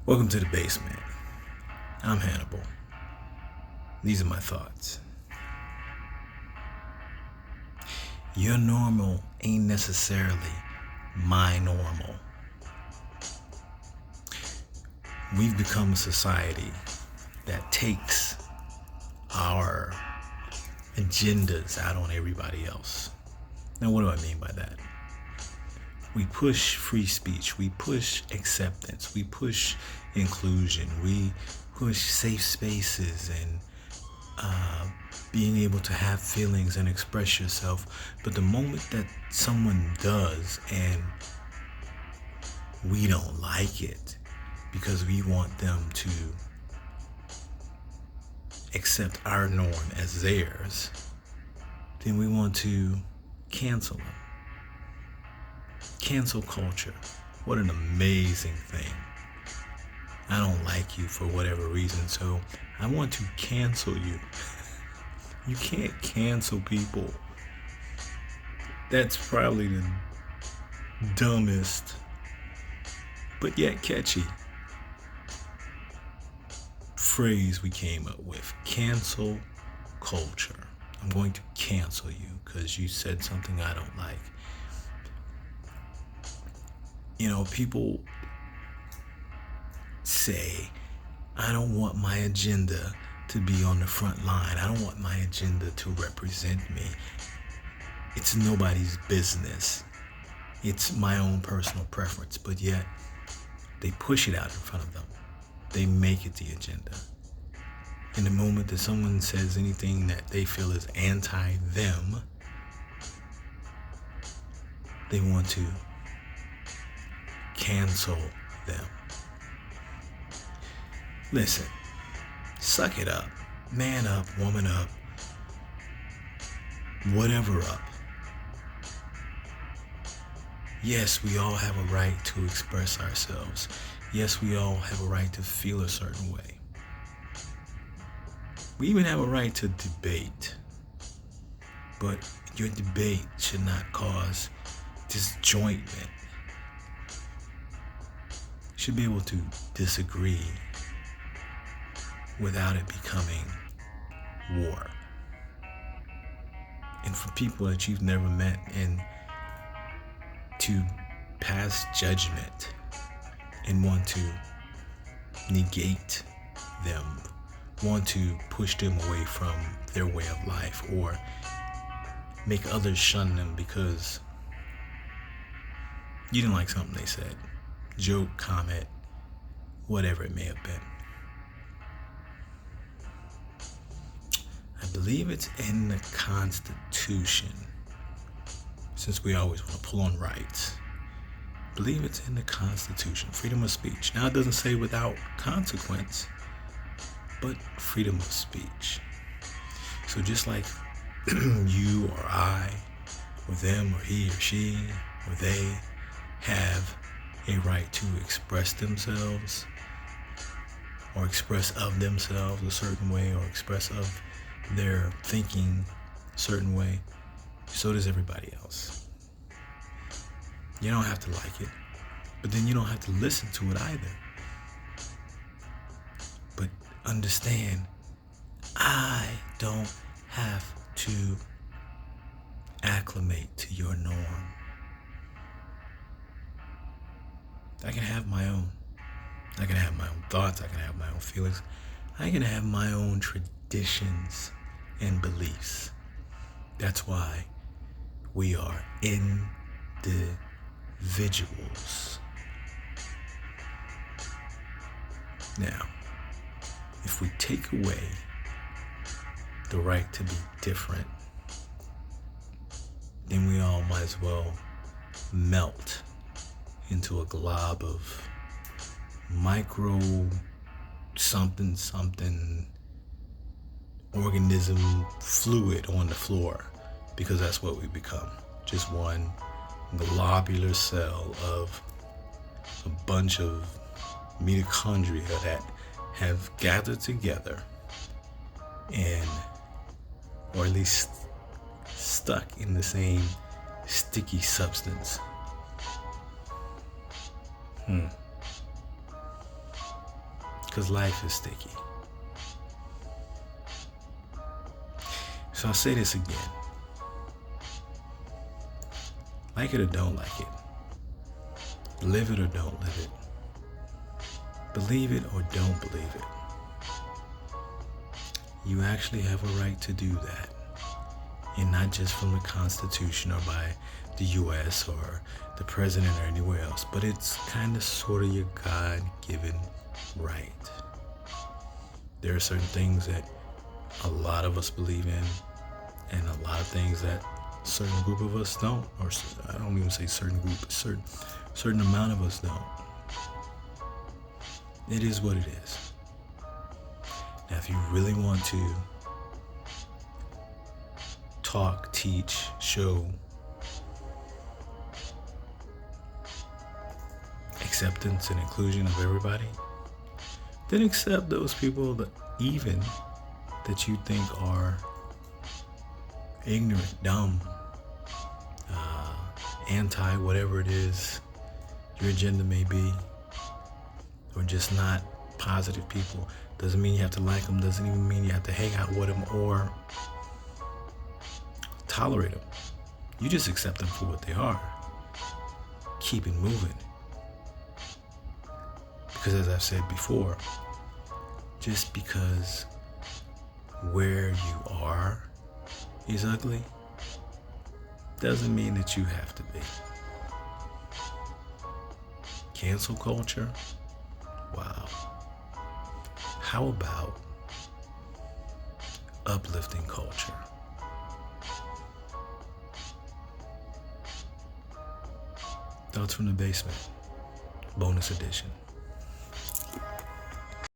Welcome to the Base-Ment. I'm Hannibal. These are my thoughts. Your normal ain't necessarily my normal. We've become a society that takes our agendas out on everybody else. Now, what do I mean by that? We push free speech, we push acceptance, we push inclusion, we push safe spaces and being able to have feelings and express yourself. But the moment that someone does and we don't like it because we want them to accept our norm as theirs, then we want to cancel them. Cancel culture. What an amazing thing. I don't like you for whatever reason, so I want to cancel you. You can't cancel people. That's probably the dumbest, but yet catchy phrase we came up with. Cancel culture. I'm going to cancel you because you said something I don't like. You know, people say, I don't want my agenda to be on the front line. I don't want my agenda to represent me. It's nobody's business. It's my own personal preference, but yet they push it out in front of them. They make it the agenda. In the moment that someone says anything that they feel is anti-them, they want to cancel them. Listen, suck it up. Man up, woman up, whatever up. Yes, we all have a right to express ourselves. Yes, we all have a right to feel a certain way. We even have a right to debate. But your debate should not cause disjointment. You should be able to disagree without it becoming war. And for people that you've never met, and to pass judgment and want to negate them, want to push them away from their way of life, or make others shun them because you didn't like something they said. Joke, comment, whatever it may have been. I believe it's in the Constitution, since we always want to pull on rights. I believe it's in the Constitution, freedom of speech. Now, it doesn't say without consequence, but freedom of speech. So just like you or I, or them, or he or she, or they have a right to express themselves, or express of themselves a certain way, or express of their thinking a certain way, so does everybody else. You don't have to like it, but then you don't have to listen to it either. But understand, I don't have to acclimate to your norm. I can have my own. I can have my own thoughts. I can have my own feelings. I can have my own traditions and beliefs. That's why we are individuals. Now, if we take away the right to be different, then we all might as well melt into a glob of micro something organism fluid on the floor, because that's what we become. Just one globular cell of a bunch of mitochondria that have gathered together and, or at least stuck in the same sticky substance. because life is sticky. So I'll say this again. Like it or don't like it. Live it or don't live it. Believe it or don't believe it. You actually have a right to do that. And not just from the Constitution or by the U.S. or the president or anywhere else, but it's kind of sort of your God-given right. There are certain things that a lot of us believe in, and a lot of things that a certain group of us don't, or I don't even say certain group, but certain amount of us don't. It is what it is. Now, if you really want to talk, teach, show acceptance and inclusion of everybody, then accept those people that even that you think are ignorant, dumb, anti whatever it is your agenda may be, or just not positive people. Doesn't mean you have to like them, doesn't even mean you have to hang out with them or tolerate them. You just accept them for what they are. Keep it moving. Because as I've said before, just because where you are is ugly doesn't mean that you have to be. Cancel culture? Wow. How about uplifting culture? Thoughts from the Base-Ment, bonus edition.